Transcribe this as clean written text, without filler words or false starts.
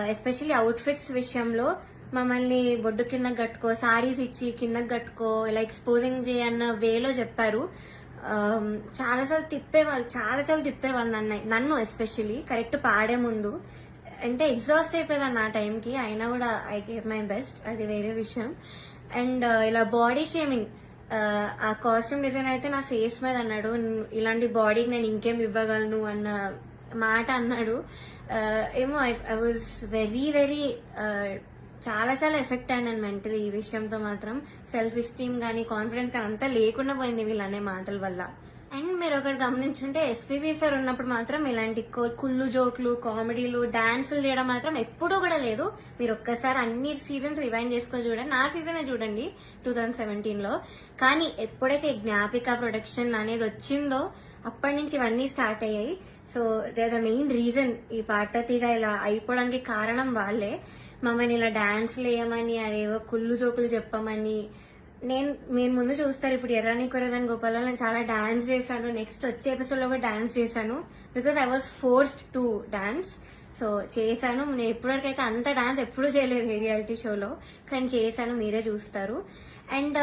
Especially outfits విషయంలో మమ్మల్ని బొడ్డు కింద కట్టుకో, సారీస్ ఇచ్చి కింద కట్టుకో, ఇలా ఎక్స్పోజింగ్ చేయన్న వేలో చెప్పారు. చాలాసార్లు తిప్పేవాళ్ళు నన్ను ఎస్పెషల్లీ కరెక్ట్ పాడే ముందు. అంటే ఎగ్జాస్ట్ అయిపోయేదాన్ని ఆ టైంకి, అయినా కూడా ఐ గేవ్ మై బెస్ట్, అది వేరే విషయం. అండ్ ఇలా బాడీ షేమింగ్, ఆ కాస్ట్యూమ్ డిజైన్ అయితే నా ఫేస్ మీద అన్నాడు, ఇలాంటి బాడీకి నేను ఇంకేం ఇవ్వగలను అన్న మాట అన్నాడు. ఏమో ఐ వాజ్ వెరీ చాలా ఎఫెక్ట్ అయినాను మెంటలీ. ఈ విషయంతో మాత్రం సెల్ఫ్ ఎస్టీమ్ కానీ కాన్ఫిడెన్స్ కానీ అంతా లేకుండా పోయింది వీళ్ళనే మాటల వల్ల. అండ్ మీరు ఒకటి గమనించుంటే ఎస్పీబీ సార్ ఉన్నప్పుడు మాత్రం ఇలాంటి కుళ్ళు జోకులు, కామెడీలు, డాన్సులు చేయడం మాత్రం ఎప్పుడూ కూడా లేదు. మీరు ఒక్కసారి అన్ని సీజన్స్ రివైండ్ చేసుకొని చూడండి, నా సీజనే చూడండి 2017లో. కానీ ఎప్పుడైతే జ్ఞాపిక ప్రొడక్షన్ అనేది వచ్చిందో అప్పటి నుంచి ఇవన్నీ స్టార్ట్ అయ్యాయి. So they are the main reason ఈ పాటతీగా ఇలా అయిపోవడానికి కారణం వాళ్ళే. మమ్మల్ని ఇలా డాన్స్లు వేయమని, అదేవో కుళ్ళు జోకులు చెప్పమని. మీరు ముందు చూస్తారు, ఇప్పుడు ఎర్రని కొరదని గోపాల్లో నేను చాలా డాన్స్ చేశాను. నెక్స్ట్ వచ్చే ఎపిసోడ్ లో కూడా డాన్స్ చేశాను, because I was forced to dance. So చేశాను. నేను ఇప్పటివరకు అయితే అంత డాన్స్ ఎప్పుడూ చేయలేదు ఏ రియాలిటీ షోలో, కానీ చేశాను, మీరే చూస్తారు. అండ్